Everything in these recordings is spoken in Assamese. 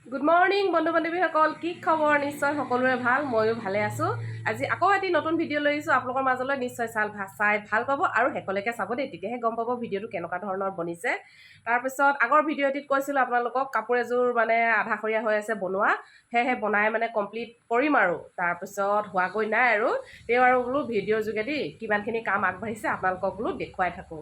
Good morning, বন্ধু বান্ধৱীসকল কি খবৰ নিশ্চয় সকলোৰে ভাল ময়ো ভালে আছো আজি আকৌ এটি নতুন ভিডিঅ' লৈ আহিছো আপোনালোকৰ মাজলৈ নিশ্চয় চাই ভাল পাব আৰু হেকলৈকে চাব দেই তেতিয়াহে গম পাব ভিডিঅ'টো কেনেকুৱা ধৰণৰ বনিছে তাৰ পিছত আগৰ ভিডিঅ' এটিত কৈছিল আপোনালোকক কাপোৰ এযোৰ মানে আধাখৰীয়া হৈ আছে বনোৱা হেহে বনাই মানে কমপ্লিট কৰিম আৰু তাৰ পিছত হোৱাকৈ নাই আৰু তেও আৰু বোলো ভিডিঅ'ৰ যোগেদি কিমানখিনি কাম আগবাঢ়িছে আপোনালোকক বোলো দেখুৱাই থাকো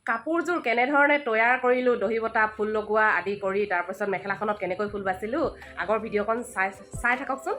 কাপোৰযোৰ কেনেধৰণে তৈয়াৰ কৰিলোঁ দহি বটা ফুল লগোৱা আদি কৰি তাৰপিছত মেখেলাখনত কেনেকৈ ফুল বাচিলোঁ আগৰ ভিডিঅ'খন চাই থাককচোন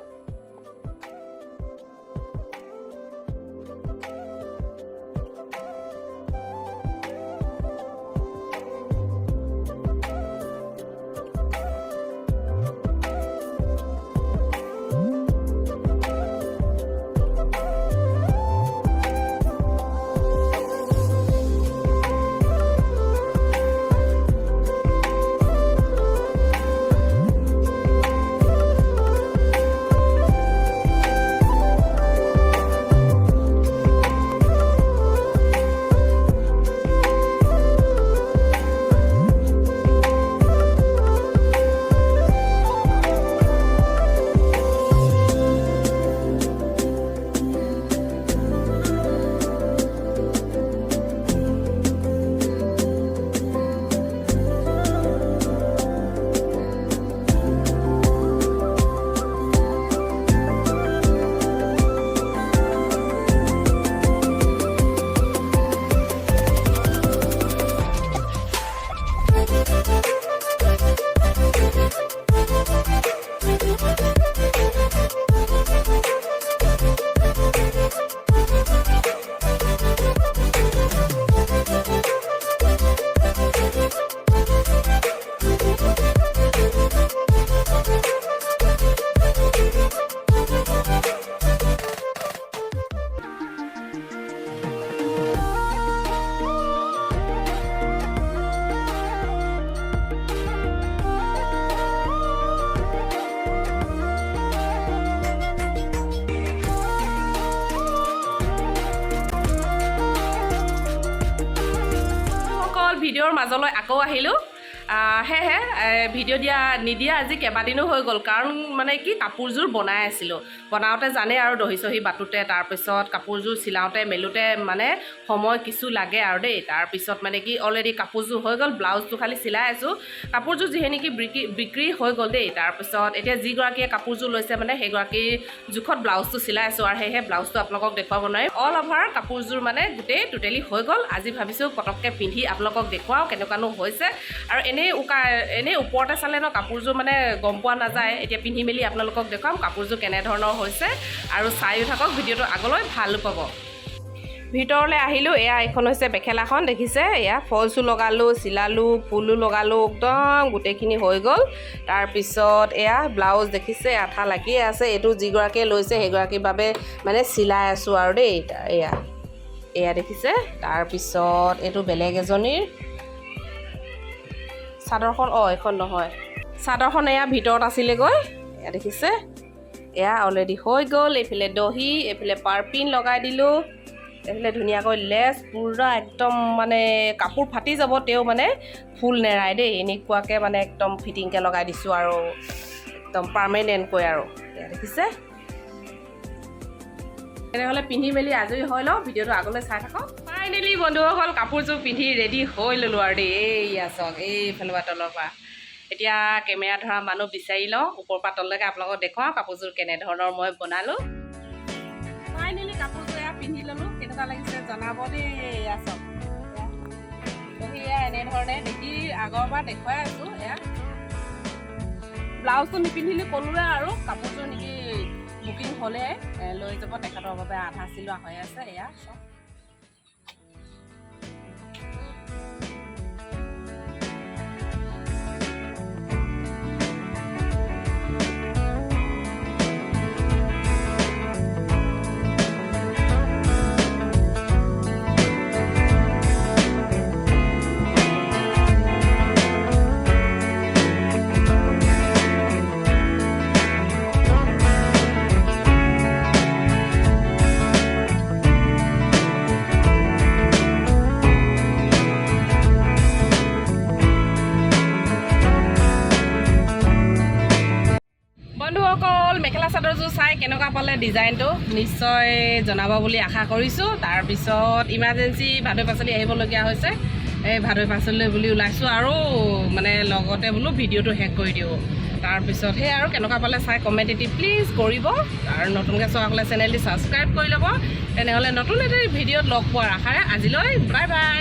ভিডিঅ'ৰ মাজলৈ আকৌ আহিলোঁ হেহে ভিডিঅ' নিদিয়া আজি কেইবাদিনো হৈ গ'ল কাৰণ মানে কি কাপোৰযোৰ বনাই আছিলোঁ বনাওঁতে জানে আৰু দহি চহি বাটোতে তাৰপিছত কাপোৰযোৰ চিলাওঁতে মেলোঁতে মানে সময় কিছু লাগে আৰু দেই তাৰপিছত মানে কি অলৰেডি কাপোৰযোৰ হৈ গ'ল ব্লাউজটো খালি চিলাই আছোঁ কাপোৰযোৰ যিহে নেকি বিক্ৰী হৈ গ'ল দেই তাৰপিছত এতিয়া যিগৰাকীয়ে কাপোৰযোৰ লৈছে মানে সেইগৰাকীৰ জোখত ব্লাউজটো চিলাই আছোঁ আৰু সেয়েহে ব্লাউজটো আপোনালোকক দেখুৱাব নোৱাৰিম অল অভাৰ কাপোৰযোৰ মানে গোটেই টোটেলি হৈ গ'ল আজি ভাবিছোঁ পটককৈ পিন্ধি আপোনালোকক দেখুৱাওঁ কেনেকুৱানো হৈছে আৰু এনেই ওপৰতে চালে ন কাপোৰযোৰ মানে গম পোৱা নাযায় এতিয়া পিন্ধি মেলি আপোনালোকক দেখুৱাম কাপোৰযোৰ কেনেধৰণৰ হৈছে আৰু চাইও থাকক ভিডিঅ'টো আগলৈ ভালো পাব ভিতৰলৈ আহিলোঁ এয়া এইখন হৈছে মেখেলাখন দেখিছে এয়া ফলছো লগালোঁ চিলালোঁ ফুলো লগালোঁ একদম গোটেইখিনি হৈ গ'ল তাৰপিছত এয়া ব্লাউজ দেখিছে আঠা লাগিয়ে আছে এইটো যিগৰাকীয়ে লৈছে সেইগৰাকীৰ বাবে মানে চিলাই আছোঁ আৰু দেই এয়া দেখিছে তাৰপিছত এইটো বেলেগ এজনীৰ চাদৰখন এইখন নহয় চাদৰখন এয়া ভিতৰত আছিলেগৈ এয়া দেখিছে এয়া অলৰেডি হৈ গ'ল এইফালে দহি এইফালে পাৰপিন লগাই দিলোঁ এইফালে ধুনীয়াকৈ লেছ পূৰা একদম মানে কাপোৰ ফাটি যাব তেও মানে ফুল নেৰাই দেই এনেকুৱাকৈ মানে একদম ফিটিংকৈ লগাই দিছোঁ আৰু একদম পাৰ্মানেণ্টকৈ আৰু এয়া দেখিছে তেনেহ'লে পিন্ধি মেলি আজৰি হৈ লওঁ ভিডিঅ'টো আগলৈ চাই থাকক ফাইনেলি বন্ধুসকল কাপোৰযোৰ পিন্ধি ৰেডি হৈ ল'লোঁ আৰু দেই এইয়া চাওক এইফালৰ পৰা তলৰ পৰা এতিয়া কেমেৰা ধৰা মানুহ বিচাৰি লওঁ ওপৰৰ পৰা তললৈকে আপোনালোকক দেখুৱাওঁ কাপোৰযোৰ কেনেধৰণৰ মই বনালোঁ ফাইনেলি কাপোৰযোৰ এয়া পিন্ধি ল'লোঁ কেনেকুৱা লাগিছে জনাব দেই এয়া চাওক এয়া এনেধৰণে দেখি আগৰবাৰ দেখুৱাই আছোঁ এয়া ব্লাউজটো নিপিন্ধিলোঁ ক'লোৱে আৰু কাপোৰযোৰ নেকি বুকিং হ'লে লৈ যাব তেখেতৰ বাবে আধা চিলোৱা হৈ আছে এয়া চব মেখেলা চাদৰযোৰ চাই কেনেকুৱা পালে ডিজাইনটো নিশ্চয় জনাব বুলি আশা কৰিছোঁ। তাৰপিছত ইমাৰ্জেঞ্চি ভাদৈ পাচলি আহিবলগীয়া হৈছে, এই ভাদৈ পাচলি বুলি ওলাইছোঁ আৰু মানে লগতে বোলো ভিডিঅ'টো শেষ কৰি দিওঁ। তাৰপিছত সেই আৰু কেনেকুৱা পালে চাই কমেণ্ট এটি প্লিজ কৰিব আৰু নতুনকৈ চোৱাসকলে চেনেলটি ছাবস্ক্ৰাইব কৰি ল'ব। তেনেহ'লে নতুন এটা ভিডিঅ'ত লগ পোৱাৰ আশাৰে আজিলৈ বাই বাই।